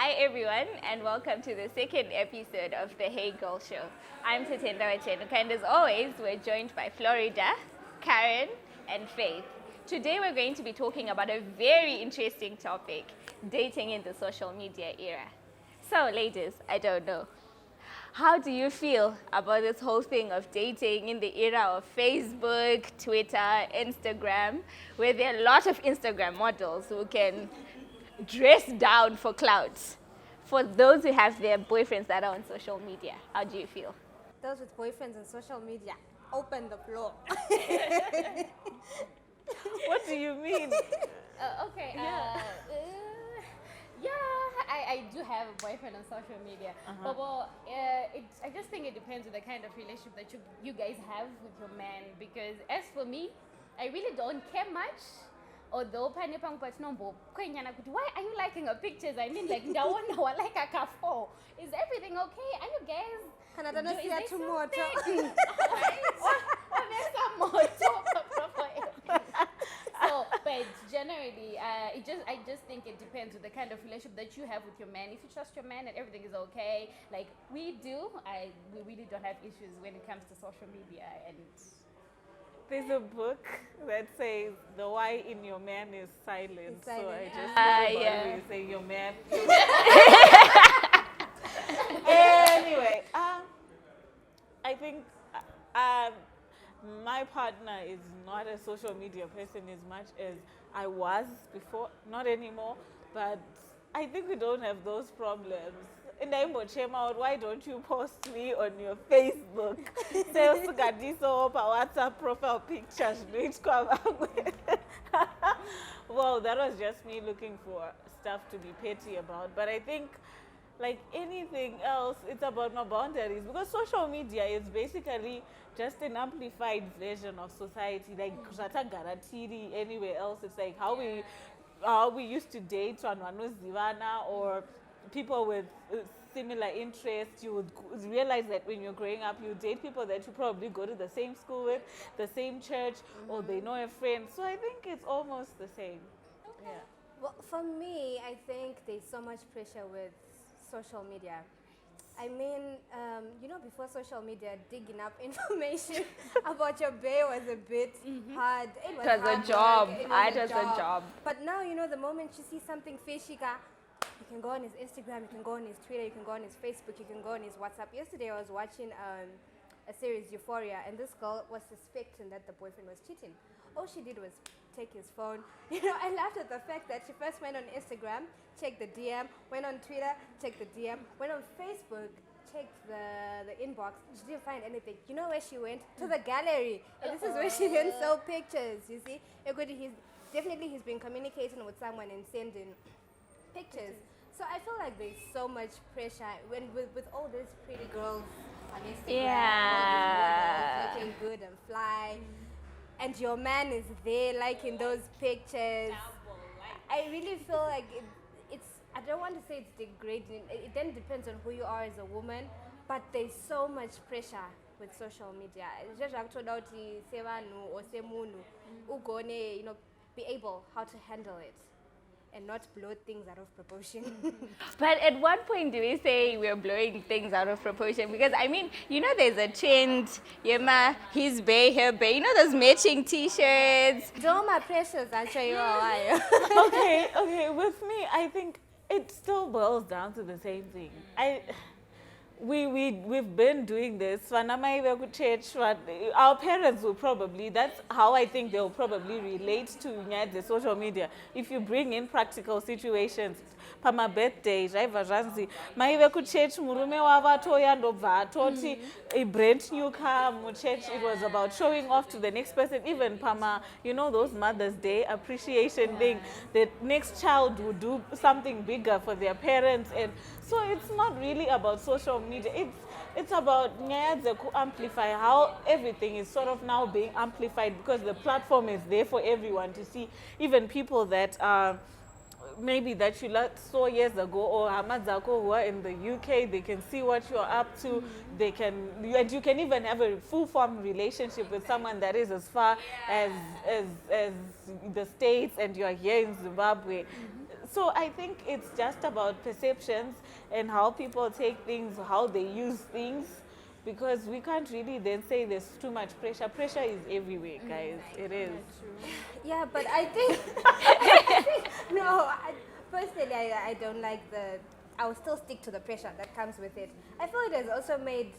Hi everyone, and welcome to the second episode of the Hey Girl Show. I'm Tatenda Wachenuka, and as always, we're joined by Florida, Karen, and Faith. Today we're going to be talking about a very interesting topic, dating in the social media era. So ladies, I don't know, how do you feel about this whole thing of dating in the era of Facebook, Twitter, Instagram, where there are a lot of Instagram models who can dress down for clout? For those who have their boyfriends that are on social media, how do you feel? Those with boyfriends on social media, open the floor. What do you mean? I do have a boyfriend on social media. But I just think it depends on the kind of relationship that you guys have with your man. Because as for me, I really don't care much. Although why are you liking her pictures? I mean, like, like a kafo. Is everything okay? Are you guys? Is there something? So, but generally, I just think it depends on the kind of relationship that you have with your man. If you trust your man and everything is okay, like we do, we really don't have issues when it comes to social media. And There's a book that says the why in your man is silent. It's silent. So I just Yeah. you say your man. Anyway, I think my partner is not a social media person as much as I was before. Not anymore, but I think we don't have those problems. And I'm out, why don't you post me on your Facebook? Sales Gadiso, WhatsApp profile pictures. Well, that was just me looking for stuff to be petty about. But I think, like anything else, it's about my boundaries. Because social media is basically just an amplified version of society. Like anywhere else, it's like how we used to date Zivana or people with similar interests. You would realize that when you're growing up, you date people that you probably go to the same school with, the same church, or they know a friend. So I think it's almost the same. Yeah. Well, for me, I think there's so much pressure with social media. I mean, before social media, digging up information about your bae was a bit hard. It was It was a hard job. work. It was a job. But now, the moment you see something fishy, you can go on his Instagram, you can go on his Twitter, you can go on his Facebook, you can go on his WhatsApp. Yesterday, I was watching a series, Euphoria, and this girl was suspecting that the boyfriend was cheating. All she did was take his phone. I laughed at the fact that she first went on Instagram, checked the DM, went on Twitter, checked the DM, went on Facebook, checked the inbox. She didn't find anything. You know where she went? To the gallery. And this is where she then saw pictures, you see. He's been communicating with someone and sending pictures. So I feel like there's so much pressure with all these pretty girls on Instagram, Yeah. all these models looking good and fly, and your man is there liking those pictures. I really feel like I don't want to say it's degrading. It then depends on who you are as a woman, but there's so much pressure with social media. It's just about sevanu or semunu ugone, be able how to handle it and not blow things out of proportion. But at what point do we say we're blowing things out of proportion? Because I mean, there's a trend, Yema, his bae, her bae, those matching t-shirts. Doma pressures, I'll show you why. Okay. With me, I think it still boils down to the same thing. We've been doing this. Our parents will probably, that's how I think they'll probably relate to the social media. If you bring in practical situations, pama birthday, zvaivazvanzi, maive kuchurch murume wava atoya ndobva atoti a brand new car muchurch. It was about showing off to the next person. Even pama, those Mother's Day appreciation thing. The next child would do something bigger for their parents, and so it's not really about social media. It's about amplify how everything is sort of now being amplified because the platform is there for everyone to see. Even people that maybe that you saw years ago, or Hamadzako who are in the UK, they can see what you're up to. They can, and you can even have a full-form relationship with someone that is as far as the States, and you're here in Zimbabwe. So I think it's just about perceptions and how people take things, how they use things, because we can't really then say there's too much pressure. Pressure is everywhere, guys. It is. Yeah, but I think no. Personally, I don't like the. I will still stick to the pressure that comes with it. I feel it has also made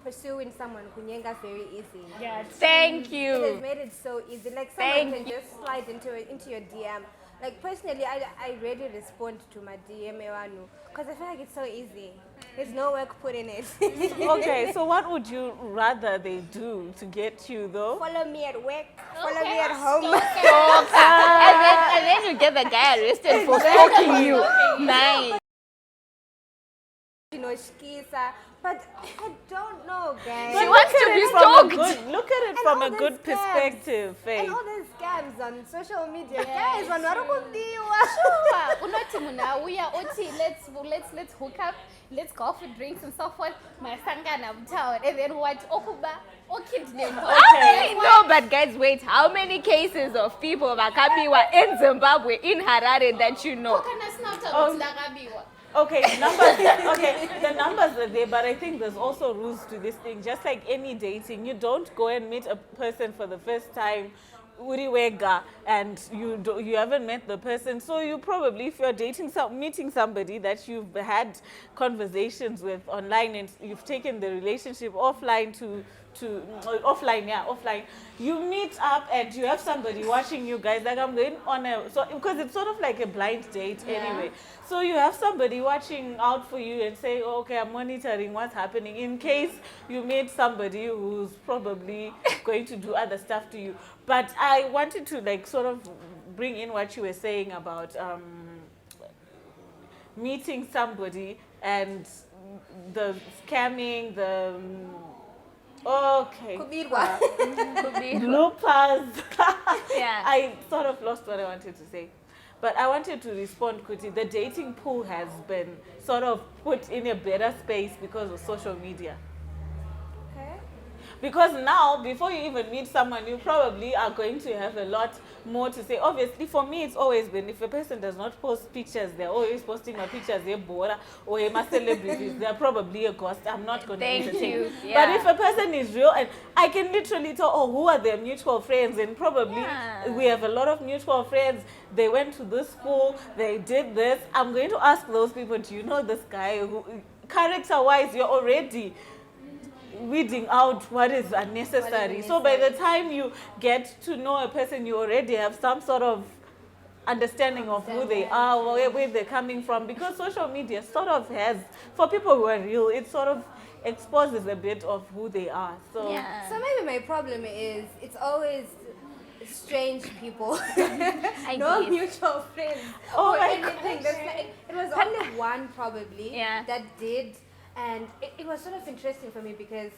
pursuing someone kunyenga very easy. Yeah. Thank It has you. made it so easy. Like Thank someone can just slide into your DM. Like personally, I rarely respond to my DM because I feel like it's so easy. There's no work put in it. Okay, so what would you rather they do to get you though? Follow me at work. Follow me at home. And then you get the guy arrested for stalking you. Nice. You know, shkisa. But I don't know, guys. She wants to be stalked. Look at it And from all a these good scams. perspective, Faith. And all these scams on social media. Yes. Guys, vanwarukudiwa. Unoti muna uya uti let's hook up, let's go for drinks and so forth. Masangana mtown, and then what? Okuba, okidney. Okay. No, but guys, wait. How many cases of people Makabiwa in Zimbabwe, in Harare, that you know? Okay, the numbers are there, but I think there's also rules to this thing. Just like any dating, you don't go and meet a person for the first time, uriwega, and you haven't met the person. So you probably, if you're meeting somebody that you've had conversations with online and you've taken the relationship offline offline. You meet up and you have somebody watching you guys. Like I'm going on because it's sort of like a blind date anyway. So you have somebody watching out for you and say, oh, okay, I'm monitoring what's happening in case you meet somebody who's probably going to do other stuff to you. But I wanted to like sort of bring in what you were saying about meeting somebody and the scamming, okay. Kubirwa. Bloopers. Yeah. I sort of lost what I wanted to say. But I wanted to respond, Kuti. The dating pool has been sort of put in a better space because of social media. Okay. Because now, before you even meet someone, you probably are going to have a lot more to say. Obviously, for me, it's always been, if a person does not post pictures, they're always posting my pictures, they're Bora, or my celebrities, they're probably a ghost. I'm not going to Thank entertain. you. But Yeah. if a person is real, and I can literally tell, oh, who are their mutual friends? And probably we have a lot of mutual friends. They went to this school, they did this. I'm going to ask those people, do you know this guy? Character-wise, you're already weeding out what is unnecessary. So by the time you get to know a person, you already have some sort of understanding of who they are, where they're coming from. Because social media sort of has, for people who are real, it sort of exposes a bit of who they are. So Yeah. So maybe my problem is it's always strange people. I No guess. mutual friends. Oh or my anything. That's like, it was only one probably Yeah. that did, and it was sort of interesting for me because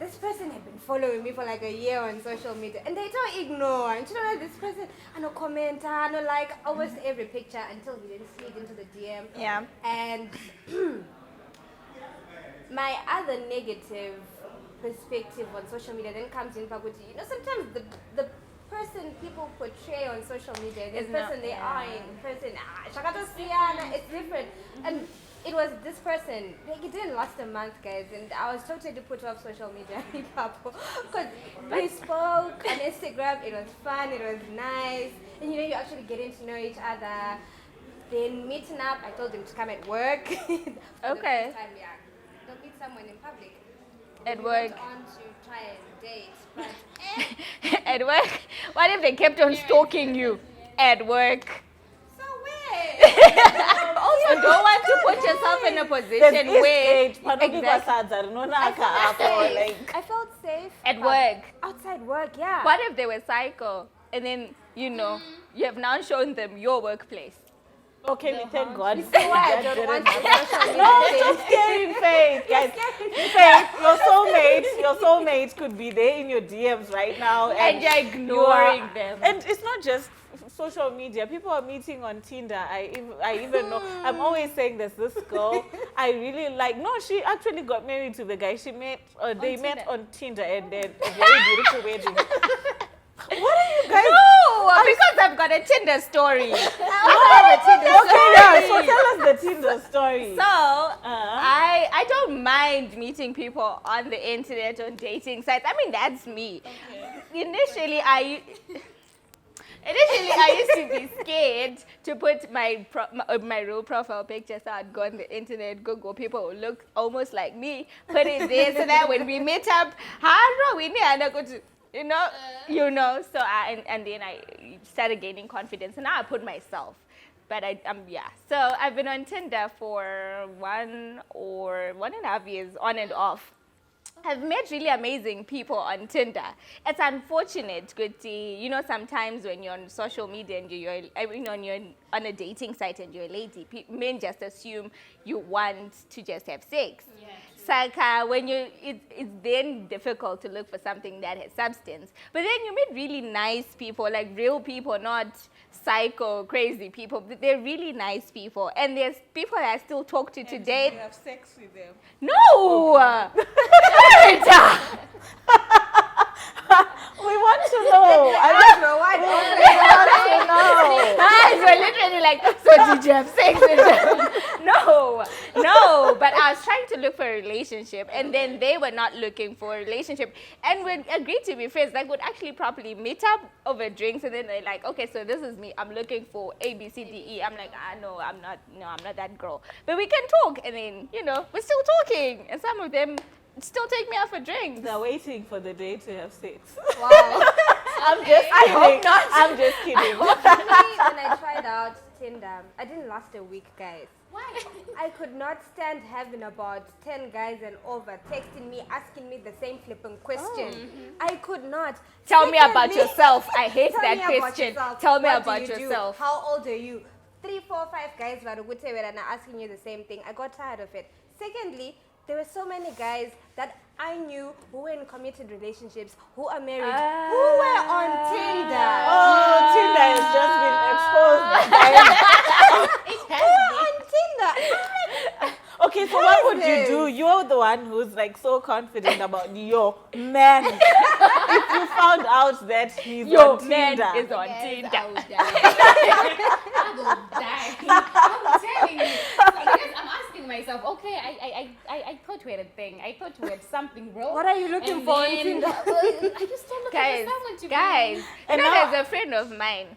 this person had been following me for like a year on social media, and they don't ignore. And you know, like, this person, I know comment, I know like almost every picture until he didn't slid into the DM. Yeah. And my other negative perspective on social media then comes in Pakuti. You know, sometimes the person people portray on social media, the Is not- person they are in person, Shakata Siyana, it's different. And it was this person, like it didn't last a month, guys, and I was totally put off social media because we spoke on Instagram, it was fun, it was nice, and you know, you're actually getting to know each other. Then meeting up, I told him to come at work. For the Okay. first time, yeah. Don't meet someone in public. At We work. went on to try and date, but At work? What if they kept on stalking you at work? so weird. Also, don't want to put yourself in a there's position where exactly. Like, I felt safe. at work. Outside work, yeah. What if they were psycho and then you know you have now shown them your workplace? okay, we thank God. You see why I That don't want didn't to happen. social media No, thing. just scaring Faith, guys. Faith, your soulmate could be there in your DMs right now, And you're ignoring them. And it's not just social media. People are meeting on Tinder. I even know. I'm always saying there's this girl I really like. No, she actually got married to the guy she met. They met on Tinder and then a very beautiful wedding. What are you guys? No, because I've got about a Tinder story. Okay, yeah, so tell us the Tinder story. So I don't mind meeting people on the internet, on dating sites. I mean, that's me. Initially, I used to be scared to put my real profile picture, so I'd go on the internet, Google people who look almost like me, put it there, so that when we meet up, you know. So and then I started gaining confidence, and now I put myself. But So I've been on Tinder for 1.5 years, on and off. I've met really amazing people on Tinder. It's unfortunate, Guti. You know, sometimes when you're on social media and you're on a dating site and you're a lady, men just assume you want to just have sex. Yeah. Saka, it's then difficult to look for something that has substance. But then you meet really nice people, like real people, not psycho, crazy people. They're really nice people. And there's people that I still talk to today. You have sex with them? No! We want to know. I don't know why. We want to know. Guys were literally like, so did you have sex with them? No. But I was trying to look for a relationship, and then they were not looking for a relationship, and we agreed to be friends. Like, would actually properly meet up over drinks, and then they're like, okay, so this is me. I'm looking for A, B, C, D, E. I'm like, no, I'm not that girl. But we can talk, and then we're still talking, and some of them still take me out for drinks. They're waiting for the day to have sex. Wow. I'm just kidding. I hope not. I'm just kidding. When I tried out Tinder, I didn't last a week, guys. Why? I could not stand having about 10 guys and over texting me, asking me the same flipping question. I could not. Tell me about Secondly, yourself. I hate tell that me about question. yourself. Tell me What about do you do? yourself. How old are you? 3, 4, 5 guys were asking you the same thing. I got tired of it. Secondly, there were so many guys that I knew who were in committed relationships, who are married, who were on Tinder. Oh, Tinder has just been exposed. It Who has were been. on Tinder? Okay, so what would you this? do? You're the one who's like so confident about your man. If you found out that he's Your on man Tinder, is on Yes, Tinder. I will die. I will die. I'm telling you. Because I'm asking myself, okay, I thought we had a thing. I thought we had something real. What are you looking And for on then, Tinder? I just don't look Guys, for someone to guys, And you know, now- there's a friend of mine.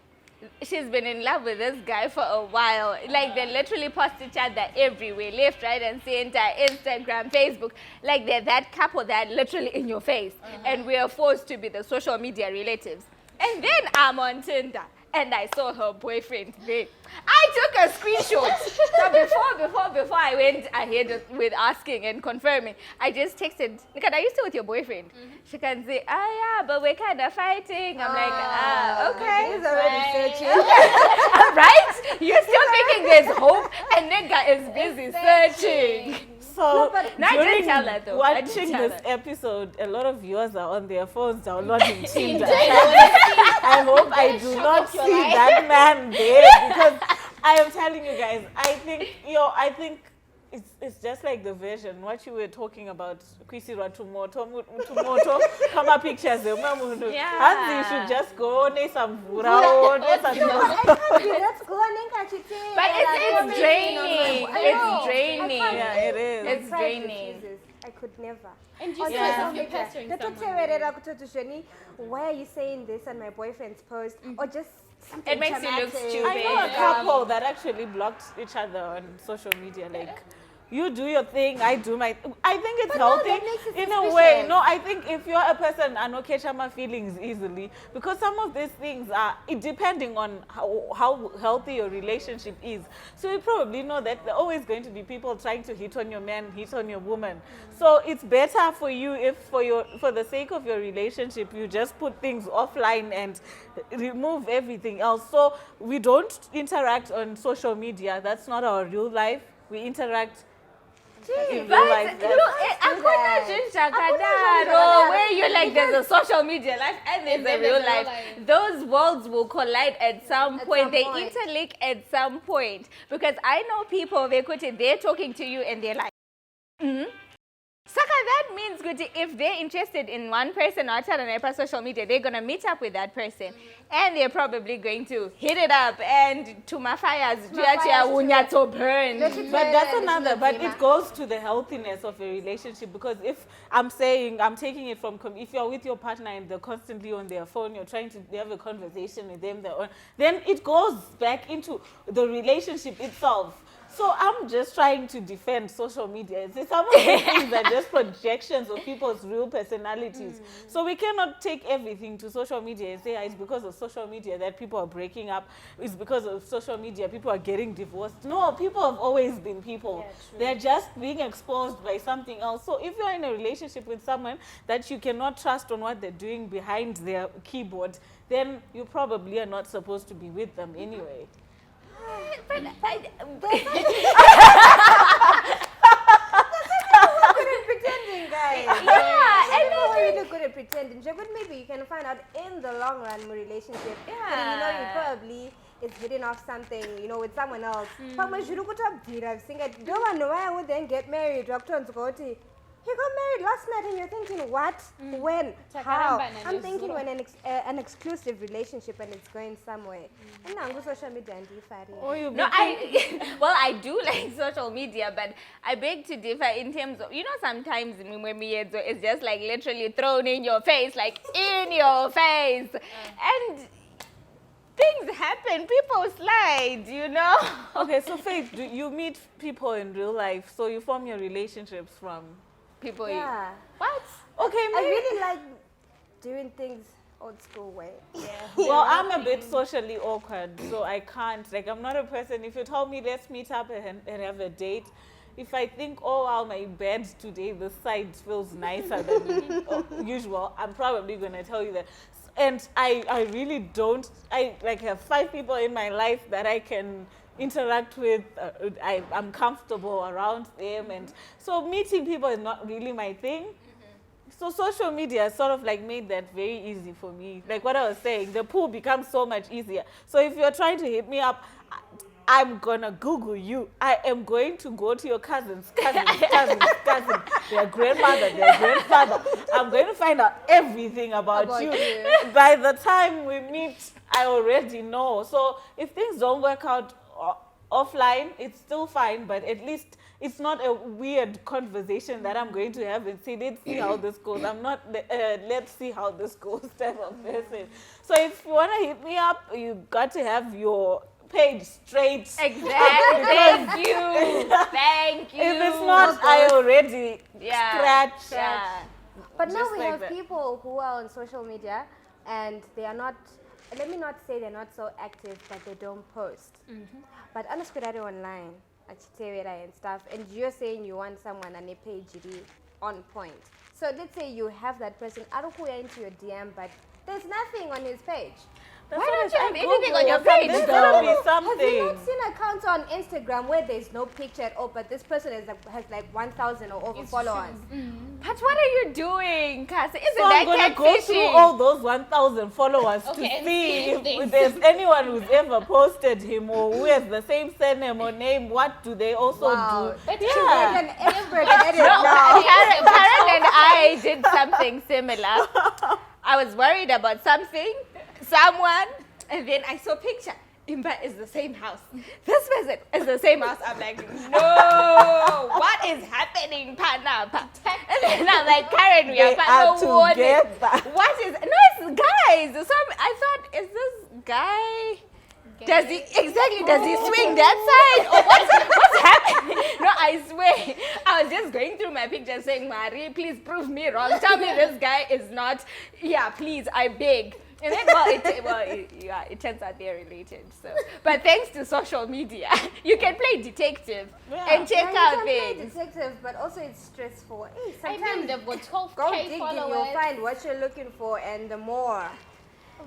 She's been in love with this guy for a while. Like, they literally post each other everywhere, left, right, and center, Instagram, Facebook. Like, they're that couple that are literally in your face. And we are forced to be the social media relatives. And then I'm on Tinder, and I saw her boyfriend there. I took a screenshot. So before I went ahead with asking and confirming, I just texted, Nikata, are you still with your boyfriend? She can say, yeah, but we're kind of fighting. I'm like, okay. He's already searching. Right? You're still thinking there's hope, and nigga is busy searching. so but- No, I did during tell her though. I did watching tell this her. episode, a lot of viewers are on their phones downloading Tinder. I hope I do not see that man there, because I am telling you guys, I think it's just like the version, what you were talking about, Kwisirwa Tumoto, kama pictures zemundu. Yeah. Hansi, you should just go, nesamvura, I can't be that going. But it's draining. It's draining. Yeah, it is. It's Pride draining. refuses. I could never. And you On see Yeah. yourself, social you're media, pestering Dato someone. Tewerera kutoto Shoni, why are you saying this on my boyfriend's post? Or just something It makes you look dramatic. stupid. I know a couple that actually blocked each other on social media. Like, you do your thing, I do my. I think it's But no, healthy that makes it in a way. suspicious. No, I think if you're a person and okay, my feelings easily, because some of these things are depending on how healthy your relationship is. So you probably know that there are always going to be people trying to hit on your man, hit on your woman. So it's better for you if for the sake of your relationship, you just put things offline and remove everything else. So we don't interact on social media. That's not our real life. We interact in real But life. look, hakuna jinja kadaro, where you're like, there's a social media life and there's a real life. Those worlds will collide at some point. some They point. interlink at some point. Because I know people, they're talking to you and they're like, Saka, that means good if they're interested in one person outside on social media, they're gonna meet up with that person, and they're probably going to hit it up and to my fires, to burn. But that's another, but it goes to the healthiness of a relationship, because if I'm taking it from, if you're with your partner and they're constantly on their phone, you're trying to have a conversation with them, then it goes back into the relationship itself. So I'm just trying to defend social media. Some of these things are just projections of people's real personalities. So we cannot take everything to social media and say, it's because of social media that people are breaking up. It's because of social media people are getting divorced. No, people have always been people. Yeah, they're just being exposed by something else. So if you're in a relationship with someone that you cannot trust on what they're doing behind their keyboard, then you probably are not supposed to be with them anyway. But pretending, guys. Yeah, and people are really good at pretending. But maybe you can find out in the long run relationship. Yeah. You know, you probably is hitting off something, you know, with someone else. But when you look at I've seen it. Don't want to know why I would then get married. He got married last night, and you're thinking, what? When? How? I'm thinking when an exclusive relationship and it's going somewhere. And now on social media and no, I do like social media, but I beg to differ in terms of, you know, sometimes it's just like literally thrown in your face, like in your face. And things happen, people slide, you know? Okay, so Faith, do you meet people in real life, so you form your relationships from people? Yeah. What? Okay, I maybe. really like doing things old school way. Yeah. Well, I'm a bit socially awkward, so I can't. Like, I'm not a person. If you told me let's meet up and have a date, if I think, oh wow, my bed today, this side feels nicer than usual, I'm probably gonna tell you that. And I really don't. I like have 5 people in my life that I can interact with. I'm comfortable around them, and so meeting people is not really my thing. So social media sort of like made that very easy for me. Like what I was saying, the pool becomes so much easier. So if you're trying to hit me up, I'm gonna Google you. I am going to go to your cousins, their grandmother, their grandfather. I'm going to find out everything about you. By the time we meet, I already know. So if things don't work out offline, it's still fine, but at least it's not a weird conversation that I'm going to have and say, let's see how this goes. I'm not, let's see how this goes type of person. So if you want to hit me up, you got to have your page straight. Exactly. Thank you. Thank you. If it's not, I already scratch. Yeah. But now Just we like have that. people who are on social media and they are not, let me not say they're not so active, but they don't post. But on online, and stuff, and you're saying you want someone on a page on point. So let's say you have that person, I don't go into your DM, but there's nothing on his page. Why don't you have anything on your page, There's though? gonna be Have you something. not seen accounts on Instagram where there's no picture at all, but this person has like 1,000 or over followers? But what are you doing, Casa? Isn't So I'm that gonna go through catfishing? all those 1,000 followers Okay, to and see see if things. there's anyone who's ever posted him or who has the same surname or name. What do they also Wow. do? But You're Yeah. an expert at it No, now. Karen and I did something similar. I was worried about someone, and then I saw a picture. Imba is the same house. This person is the same house. I'm like, no, what is happening, Panapa? And then I'm like, Karen, we They are are together. what is, no, it's guys. So I thought, is this guy? Does he swing that side or what's happening? No, I swear, I was just going through my pictures saying, Marie, please prove me wrong. Tell me this guy is not. Yeah, please, I beg. And then, it turns out they're related. So, but thanks to social media, you can play detective and check Yeah, you out can play things. detective, but also it's stressful. Hey, I mean, sometimes they've got 12K go digging, you'll followers. find what you're looking for and the more.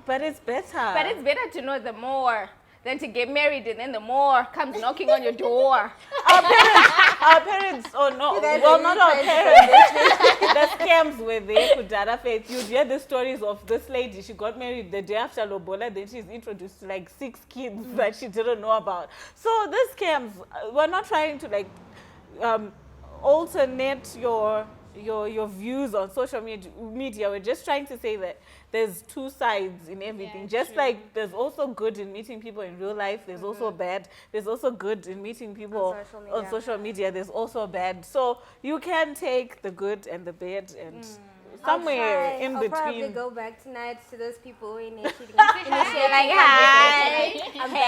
But it's better. But it's better to know the more than to get married and then the more comes knocking on your door. Our parents, oh no, guys well, are not really our parents. The scams were there with Dada Faith. You'd hear the stories of this lady. She got married the day after Lobola. Then she's introduced to like 6 kids that she didn't know about. So these scams, we're not trying to like alternate your your views on social media. We're just trying to say that there's two sides in everything. Yeah, Just true. like there's also good in meeting people in real life, there's also bad. There's also good in meeting people on social media. There's also bad. So you can take the good and the bad and somewhere in I'll probably between. go back tonight to those people who initiating Like, hi. I'm Hey.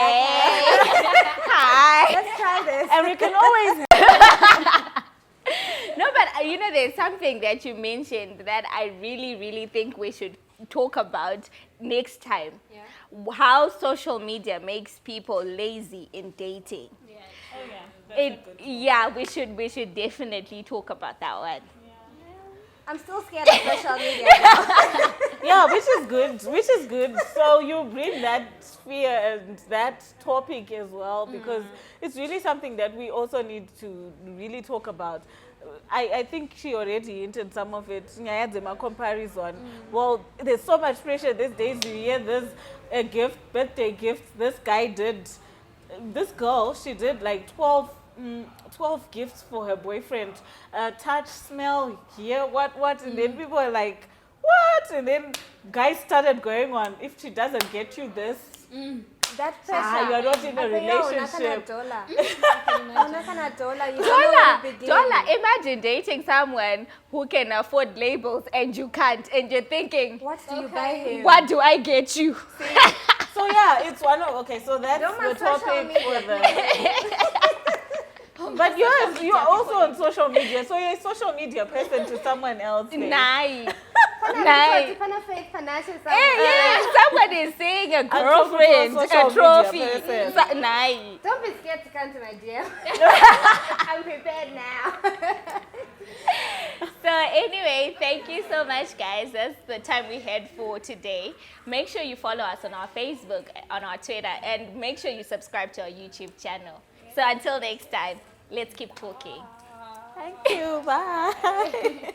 back. Hi. Let's try this. And we can always No, but you know, there's something that you mentioned that I really, really think we should talk about next time. Yeah. How social media makes people lazy in dating. Yeah, we should definitely talk about that one. I'm still scared of social media now. yeah, which is good. So you bring that sphere and that topic as well, because it's really something that we also need to really talk about. I think she already hinted some of it. Nyaya dzema comparison. Well, there's so much pressure these days. You hear there's a gift, birthday gift. This guy did, this girl, she did like 12 gifts for her boyfriend. Touch, smell, hear, what, and then people are like, what? And then guys started going on, if she doesn't get you this, That pressure. you're not in a Okay, relationship. Dollar, imagine dating someone who can afford labels and you can't, and you're thinking, What do you buy him? what do I get you? So yeah, it's one of, okay, so that's Don't the mind social topic media. for the... But you're also on social media, so you're a social media person to someone else. Faith. Nice. Nice. Yeah, someone is saying a girlfriend, social a trophy. media person. Nice. Don't be scared to come to my DM. I'm prepared now. So anyway, thank you so much, guys. That's the time we had for today. Make sure you follow us on our Facebook, on our Twitter, and make sure you subscribe to our YouTube channel. So until next time, let's keep talking. Thank you, bye.